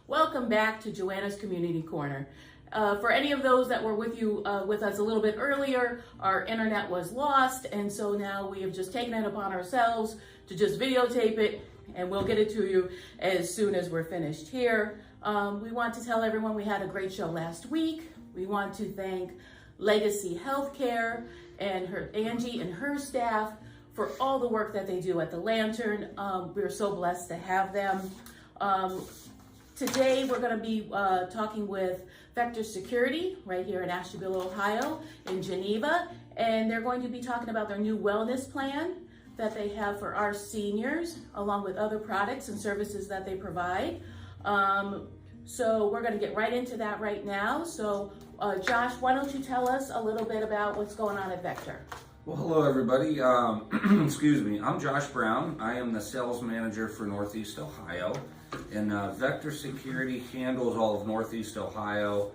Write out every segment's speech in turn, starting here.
Welcome back to Joanna's Community Corner. For any of those that were with us a little bit earlier, our internet was lost, and so now we have just taken it upon ourselves to just videotape it, and we'll get it to you as soon as we're finished here. We want to tell everyone we had a great show last week. We want to thank Legacy Healthcare and Angie and her staff for all the work that they do at the Lantern. We're so blessed to have them. Today we're going to be talking with Vector Security right here in Ashtabula, Ohio, in Geneva, and they're going to be talking about their new wellness plan that they have for our seniors, along with other products and services that they provide. So we're going to get right into that right now. So Josh, why don't you tell us a little bit about what's going on at Vector? Well, hello everybody. Excuse me. I'm Josh Brown. I am the sales manager for Northeast Ohio, and Vector Security handles all of Northeast Ohio,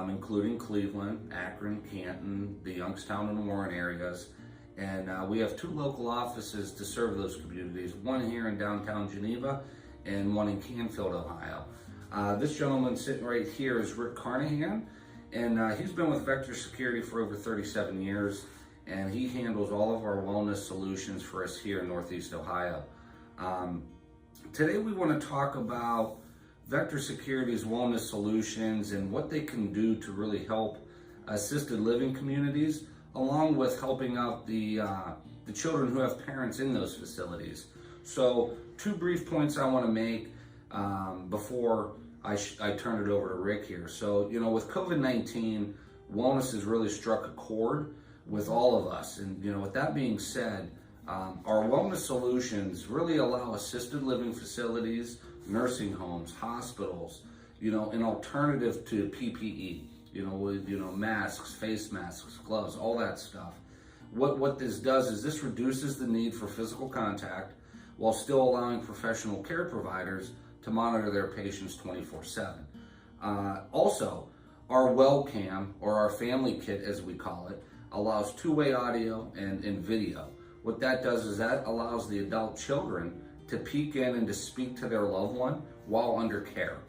including Cleveland, Akron, Canton, the Youngstown and Warren areas. And we have two local offices to serve those communities, one here in downtown Geneva and one in Canfield, Ohio. This gentleman sitting right here is Rick Carnahan, and he's been with Vector Security for over 37 years, and he handles all of our wellness solutions for us here in Northeast Ohio. Today we want to talk about Vector Security's wellness solutions and what they can do to really help assisted living communities, along with helping out the children who have parents in those facilities. So two brief points I want to make before I turn it over to Rick here. So, you know, with COVID-19, wellness has really struck a chord with all of us. And, you know, with that being said, our wellness solutions really allow assisted living facilities, nursing homes, hospitals, you know, an alternative to PPE, you know, with, you know, masks, face masks, gloves, all that stuff. What this does is this reduces the need for physical contact while still allowing professional care providers to monitor their patients 24/7. Also, our WellCam, or our family kit as we call it, allows two-way audio and video. What that does is that allows the adult children to peek in and to speak to their loved one while under care.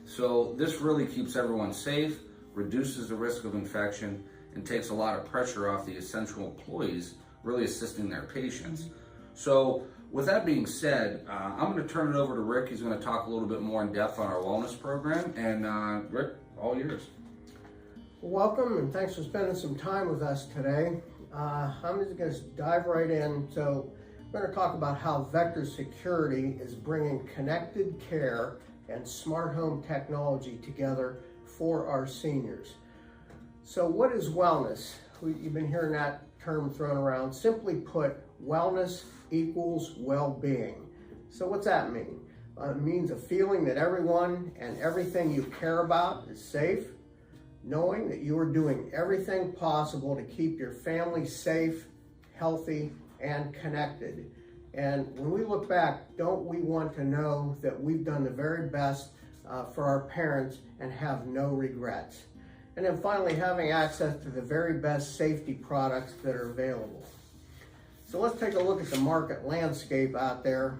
So this really keeps everyone safe, reduces the risk of infection, and takes a lot of pressure off the essential employees really assisting their patients. So with that being said, I'm going to turn it over to Rick. He's going to talk a little bit more in depth on our wellness program. And Rick, all yours. Welcome, and thanks for spending some time with us today. I'm just going to dive right in. So we're going to talk about how Vector Security is bringing connected care and smart home technology together for our seniors. So what is wellness? You've been hearing that term thrown around. Simply put, wellness equals well-being. So what's that mean? It means a feeling that everyone and everything you care about is safe, knowing that you are doing everything possible to keep your family safe, healthy, and connected. And when we look back, don't we want to know that we've done the very best for our parents and have no regrets? And then finally, having access to the very best safety products that are available. So let's take a look at the market landscape out there.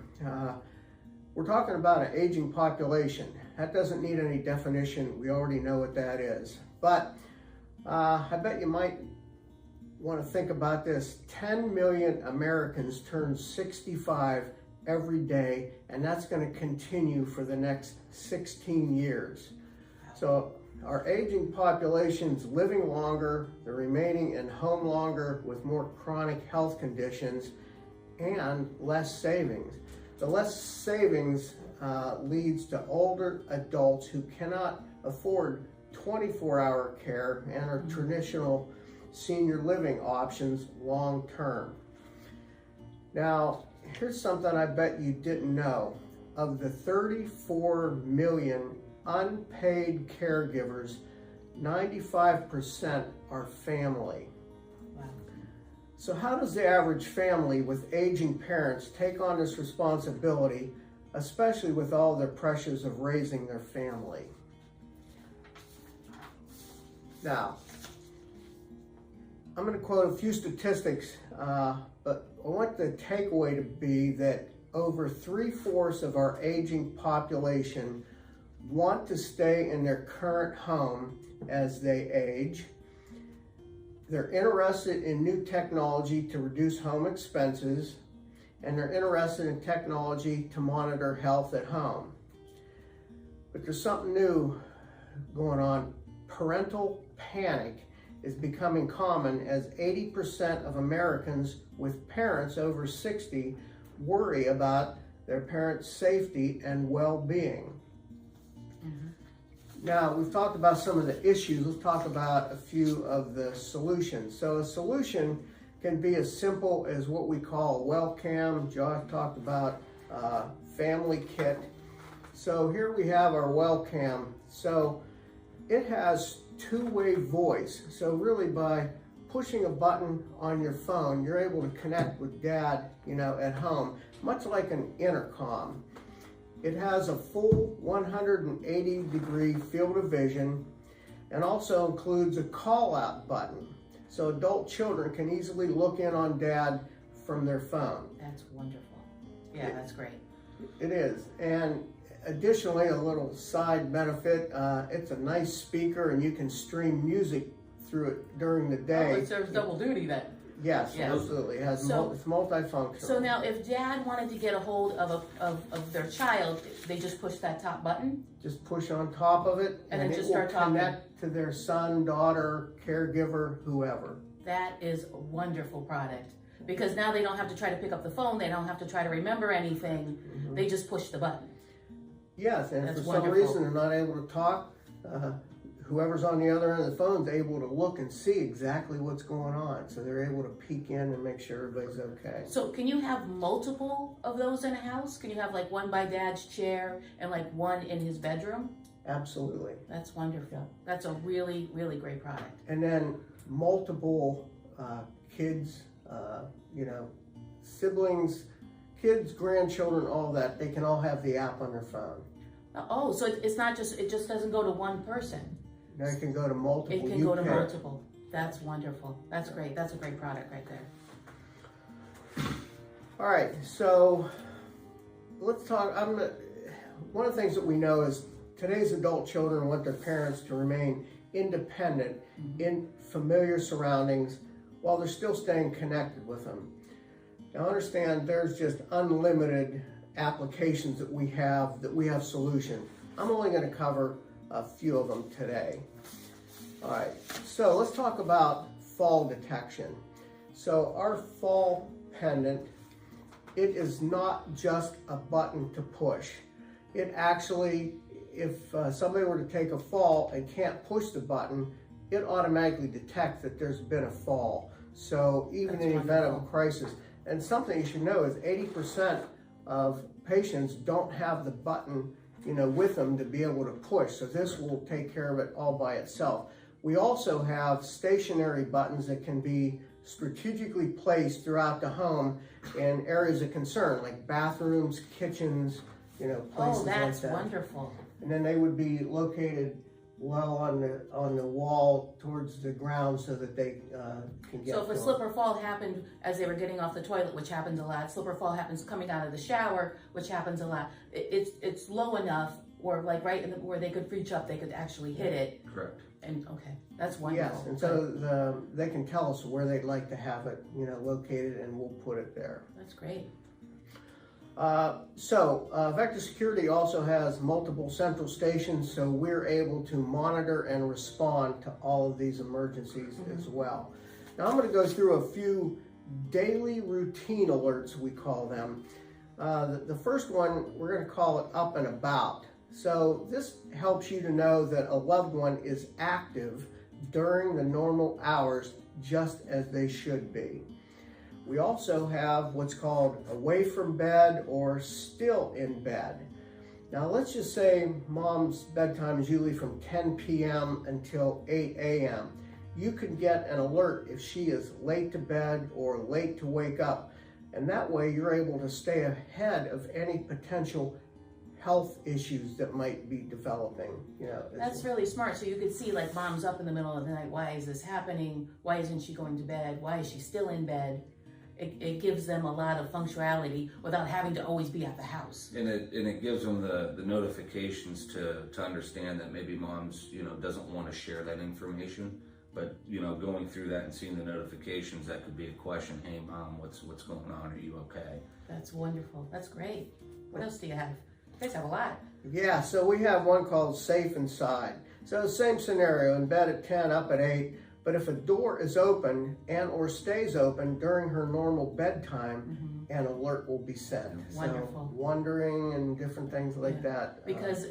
We're talking about an aging population. That doesn't need any definition. We already know what that is. But I bet you might want to think about this. 10 million Americans turn 65 every day, and that's going to continue for the next 16 years. So our aging population's living longer, they're remaining in home longer with more chronic health conditions and less savings. The less savings leads to older adults who cannot afford 24-hour care and our traditional senior living options long term. Now, here's something I bet you didn't know. Of the 34 million unpaid caregivers, 95% are family. Wow. So how does the average family with aging parents take on this responsibility, especially with all the pressures of raising their family? Now, I'm going to quote a few statistics, but I want the takeaway to be that over 3/4 of our aging population want to stay in their current home as they age. They're interested in new technology to reduce home expenses, and they're interested in technology to monitor health at home. But there's something new going on. Parental panic is becoming common as 80% of Americans with parents over 60 worry about their parents' safety and well-being. Now, we've talked about some of the issues. Let's talk about a few of the solutions. So a solution can be as simple as what we call a well cam. Josh talked about family kit. So here we have our well cam. So it has two-way voice. So really by pushing a button on your phone, you're able to connect with dad, at home, much like an intercom. It has a full 180-degree field of vision and also includes a call-out button. So adult children can easily look in on dad from their phone. That's wonderful. Yeah, that's great. It is. And additionally, a little side benefit, it's a nice speaker and you can stream music through it during the day. Oh, it serves double duty then. Yes, absolutely. It has it's multifunctional. So now if dad wanted to get a hold of their child, they just push that top button? Just push on top of it and then it just will start talking. Connect to their son, daughter, caregiver, whoever. That is a wonderful product. Because now they don't have to try to pick up the phone, they don't have to try to remember anything, they just push the button. Yes, and That's if for wonderful. some reason they're not able to talk, whoever's on the other end of the phone is able to look and see exactly what's going on. So they're able to peek in and make sure everybody's okay. So can you have multiple of those in a house? Can you have like one by dad's chair and like one in his bedroom? Absolutely. That's wonderful. That's a really, really great product. And then multiple kids, siblings, kids, grandchildren, all that, they can all have the app on their phone. Oh, so it's not just, it just doesn't go to one person. Now it can go to multiple. It can go to multiple. That's wonderful. That's great. That's a great product right there. All right, so let's talk. One of the things that we know is today's adult children want their parents to remain independent in familiar surroundings while they're still staying connected with them. Now understand there's just unlimited applications that we have solutions. I'm only going to cover a few of them today. All right, so let's talk about fall detection. So our fall pendant, it is not just a button to push. It actually, if somebody were to take a fall and can't push the button, it automatically detects that there's been a fall. So even in the event of a crisis, and something you should know is 80% of patients don't have the button, with them to be able to push. So this will take care of it all by itself. We also have stationary buttons that can be strategically placed throughout the home in areas of concern, like bathrooms, kitchens, places like that. Oh, that's wonderful. And then they would be located well on the wall towards the ground so that they can get. So if a slip or fall happened as they were getting off the toilet, which happens a lot, slip or fall happens coming out of the shower, which happens a lot. It's low enough, or like where they could reach up, they could actually hit it. Correct. And okay, that's wonderful. Yes, and so they can tell us where they'd like to have it, located, and we'll put it there. That's great. Vector Security also has multiple central stations, so we're able to monitor and respond to all of these emergencies as well. Now I'm going to go through a few daily routine alerts, we call them. The first one, we're going to call it up and about. So this helps you to know that a loved one is active during the normal hours, just as they should be. We also have what's called away from bed or still in bed. Now let's just say mom's bedtime is usually from 10 p.m. until 8 a.m. You can get an alert if she is late to bed or late to wake up. And that way you're able to stay ahead of any potential health issues that might be developing. That's really smart. So you could see like mom's up in the middle of the night. Why is this happening? Why isn't she going to bed? Why is she still in bed? it gives them a lot of functionality without having to always be at the house. And it gives them the notifications to understand that maybe mom's, doesn't want to share that information. But, going through that and seeing the notifications, that could be a question. Hey, Mom, what's going on? Are you okay? That's wonderful. That's great. What else do you have? You guys have a lot. Yeah, so we have one called Safe Inside. So same scenario, in bed at 10, up at 8. But if a door is open and or stays open during her normal bedtime, an alert will be sent. Wonderful. So wandering and different things like that. Because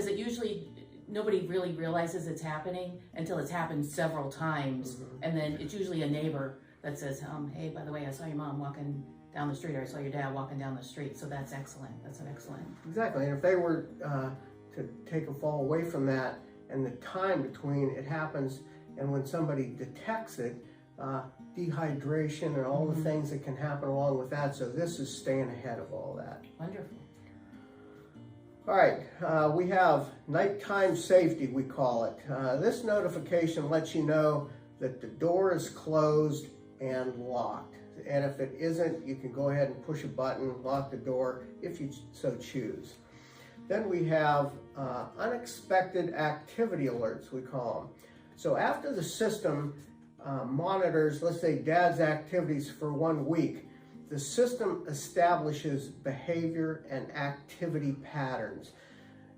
it usually, nobody really realizes it's happening until it's happened several times. And then it's usually a neighbor that says, hey, by the way, I saw your mom walking down the street, or I saw your dad walking down the street. So that's excellent. That's an excellent. Exactly. And if they were to take a fall away from that, and the time between it happens and when somebody detects it, dehydration and all the things that can happen along with that. So this is staying ahead of all that. Wonderful. All right, we have nighttime safety, we call it. This notification lets you know that the door is closed and locked. And if it isn't, you can go ahead and push a button, lock the door, if you so choose. Then we have unexpected activity alerts, we call them. So after the system monitors, let's say Dad's activities for 1 week, the system establishes behavior and activity patterns.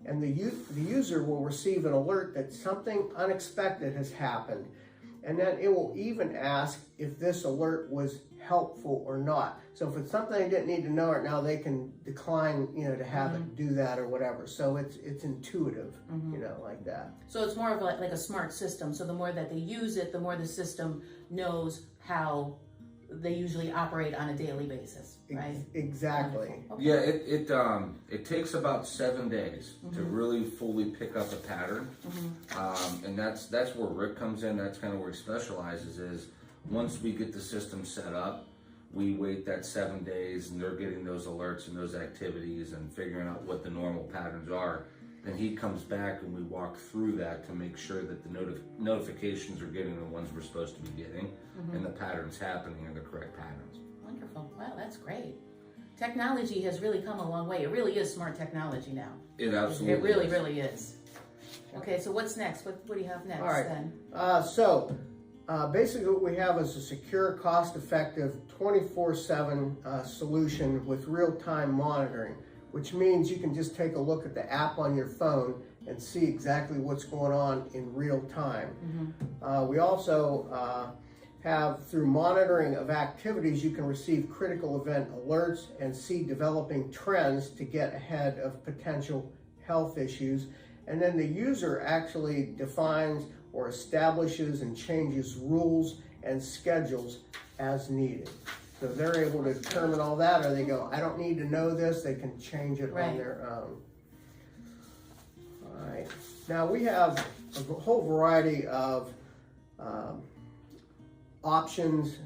And the user will receive an alert that something unexpected has happened. And then it will even ask if this alert was helpful or not. So if it's something they didn't need to know right now, they can decline, to have it do that or whatever. So it's intuitive, like that. So it's more of like a smart system. So the more that they use it, the more the system knows how they usually operate on a daily basis, right? Exactly. Okay. Yeah, it takes about 7 days to really fully pick up a pattern, and that's where Rick comes in. That's kind of where he specializes. Is once we get the system set up, we wait that 7 days, and they're getting those alerts and those activities and figuring out what the normal patterns are. Then he comes back and we walk through that to make sure that the notifications are getting the ones we're supposed to be getting, and the patterns happening are the correct patterns. Wonderful. Wow, that's great. Technology has really come a long way. It really is smart technology now. It absolutely It really, is. really is. Okay, so what's next? What do you have next? All right. Then? Basically what we have is a secure, cost-effective, 24/7 solution with real-time monitoring, which means you can just take a look at the app on your phone and see exactly what's going on in real time. We also have, through monitoring of activities, you can receive critical event alerts and see developing trends to get ahead of potential health issues. And then the user actually defines or establishes and changes rules and schedules as needed. So they're able to determine all that, or they go, I don't need to know this, they can change it on their own. All right. Now we have a whole variety of options,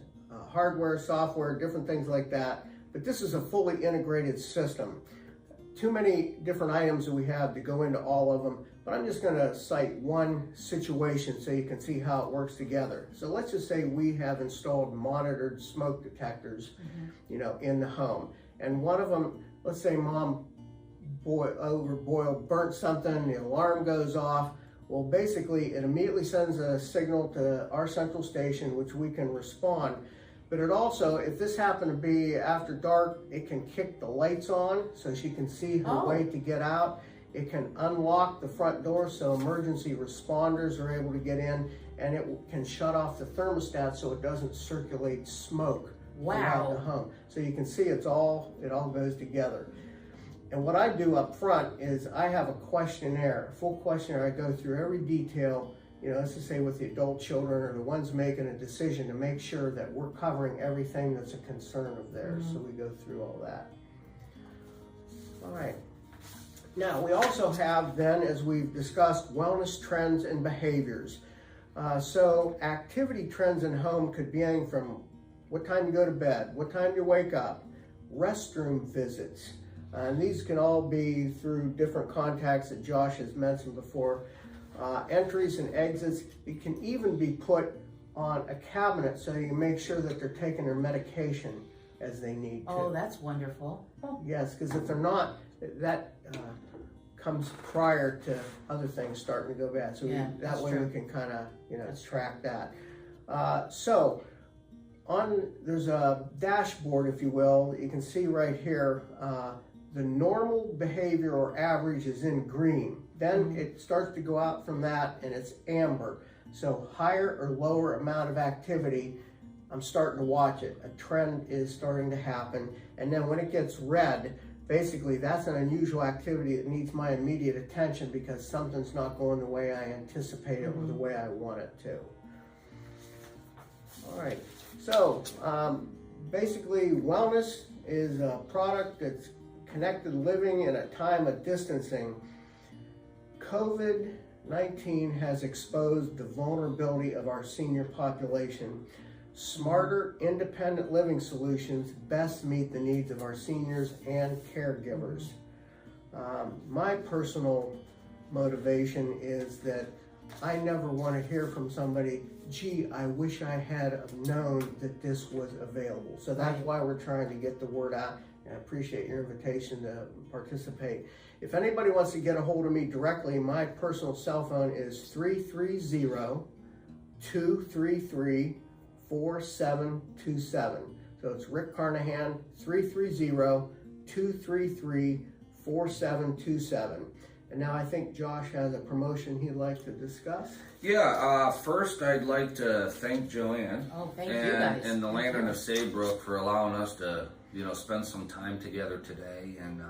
hardware, software, different things like that, but this is a fully integrated system. Too many different items that we have to go into all of them, but I'm just going to cite one situation so you can see how it works together. So let's just say we have installed monitored smoke detectors, in the home. And one of them, let's say Mom burnt something, the alarm goes off. Well, basically, it immediately sends a signal to our central station, which we can respond. But it also, if this happened to be after dark, it can kick the lights on so she can see her way to get out. It can unlock the front door so emergency responders are able to get in, and it can shut off the thermostat so it doesn't circulate smoke throughout the home. So you can see it all goes together. And what I do up front is I have a questionnaire, a full questionnaire. I go through every detail, let's just say with the adult children or the ones making a decision, to make sure that we're covering everything that's a concern of theirs. So we go through all that. All right. Now, we also have then, as we've discussed, wellness trends and behaviors. So activity trends in home could be anything from what time you go to bed, what time you wake up, restroom visits. And these can all be through different contacts that Josh has mentioned before. Entries and exits. It can even be put on a cabinet so you make sure that they're taking their medication. as they need to. Oh, that's wonderful. Yes, because if they're not, that comes prior to other things starting to go bad. So Yeah, that that's way true. we can kind of, That's track that. So there's a dashboard, if you will. You can see right here, the normal behavior or average is in green. Then it starts to go out from that and it's amber. So higher or lower amount of activity, I'm starting to watch it. A trend is starting to happen. And then when it gets red, basically that's an unusual activity that needs my immediate attention because something's not going the way I anticipate it or the way I want it to. All right, so basically wellness is a product that's connected living in a time of distancing. COVID-19 has exposed the vulnerability of our senior population. Smarter, independent living solutions best meet the needs of our seniors and caregivers. My personal motivation is that I never want to hear from somebody, gee, I wish I had known that this was available. So that's why we're trying to get the word out, and I appreciate your invitation to participate. If anybody wants to get a hold of me directly, my personal cell phone is 330-233-4727. So it's Rick Carnahan, 330-233-4727. And now I think Josh has a promotion he'd like to discuss. Yeah, first I'd like to thank Joanne Thank you guys. and the Lantern of Saybrook for allowing us to, spend some time together today. And,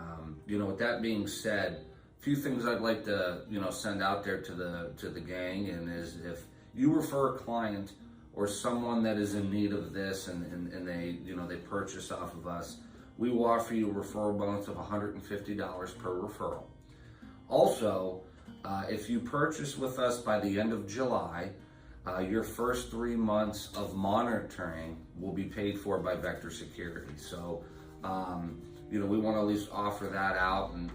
with that being said, a few things I'd like to, send out there to the gang, and is if you refer a client or someone that is in need of this and they, they purchase off of us, we will offer you a referral bonus of $150 per referral. Also, if you purchase with us by the end of July, your first 3 months of monitoring will be paid for by Vector Security. So, we want to at least offer that out, and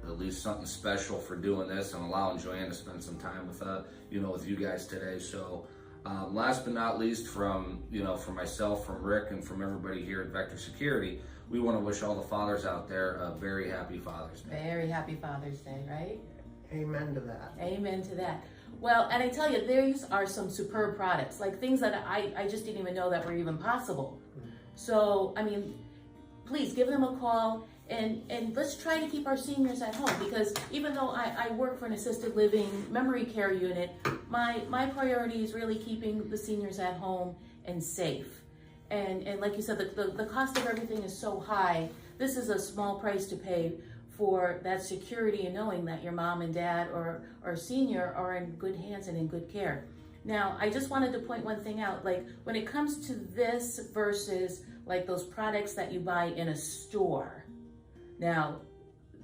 at least something special for doing this and allowing Joanne to spend some time with with you guys today. So, last but not least, from myself, from Rick, and from everybody here at Vector Security, we want to wish all the fathers out there a very happy Father's Day. Very happy Father's Day, right? Amen to that. Amen to that. Well, and I tell you, these are some superb products, like things that I just didn't even know that were even possible. So, please give them a call, and let's try to keep our seniors at home, because even though I work for an assisted living memory care unit, my priority is really keeping the seniors at home and safe. And like you said, the cost of everything is so high. This is a small price to pay for that security and knowing that your mom and dad or senior are in good hands and in good care. Now, I just wanted to point one thing out, like when it comes to this versus like those products that you buy in a store. Now,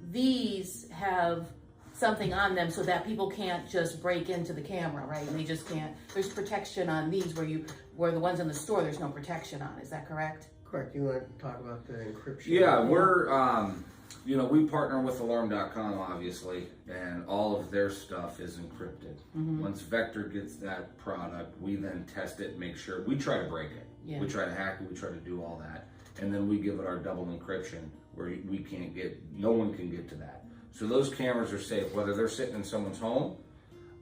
these have something on them so that people can't just break into the camera, right? They just can't. There's protection on these where the ones in the store, there's no protection on. Is that correct? Correct. You want to talk about the encryption? Yeah, we're, we partner with alarm.com, obviously, and all of their stuff is encrypted. Once Vector gets that product, we then test it, make sure, we try to break it. Yeah. We try to hack it, we try to do all that. And then we give it our double encryption where no one can get to that. So those cameras are safe, whether they're sitting in someone's home,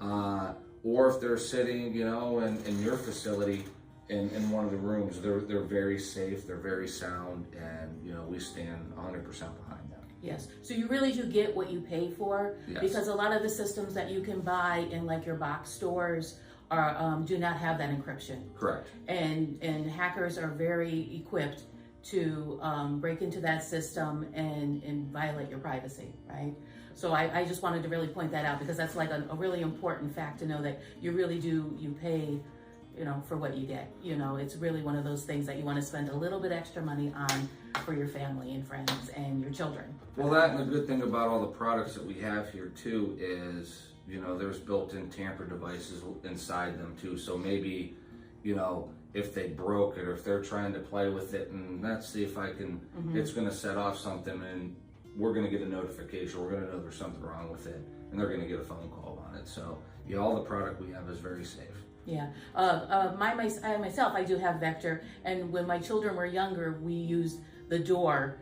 or if they're sitting, in your facility in one of the rooms. They're very safe, they're very sound, and we stand 100% behind them. Yes. So you really do get what you pay for, Yes. because a lot of the systems that you can buy in like your box stores are do not have that encryption. Correct. And hackers are very equipped to break into that system and violate your privacy, right? So I just wanted to really point that out, because that's like a really important fact to know, that you really do, you pay, for what you get. It's really one of those things that you want to spend a little bit extra money on for your family and friends and your children. Well, that, and the good thing about all the products that we have here too is, there's built-in tamper devices inside them too. So maybe, if they broke it, or if they're trying to play with it, and let's see if I can, it's going to set off something, and we're going to get a notification, we're going to know there's something wrong with it, and they're going to get a phone call on it. So, yeah, all the product we have is very safe. Yeah, I myself, I do have Vector, and when my children were younger, we used the door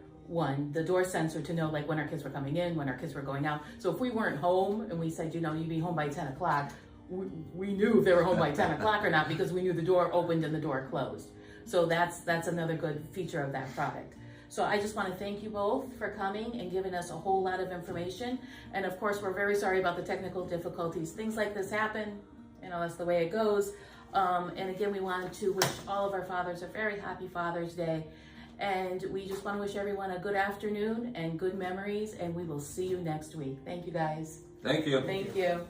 sensor to know like when our kids were coming in, when our kids were going out. So if we weren't home and we said, you'd be home by 10 o'clock, we knew if they were home by 10 o'clock or not, because we knew the door opened and the door closed. So that's another good feature of that product. So I just want to thank you both for coming and giving us a whole lot of information. And of course, we're very sorry about the technical difficulties. Things like this happen, that's the way it goes. And again, we wanted to wish all of our fathers a very happy Father's Day. And we just want to wish everyone a good afternoon and good memories. And we will see you next week. Thank you, guys. Thank you. Thank you.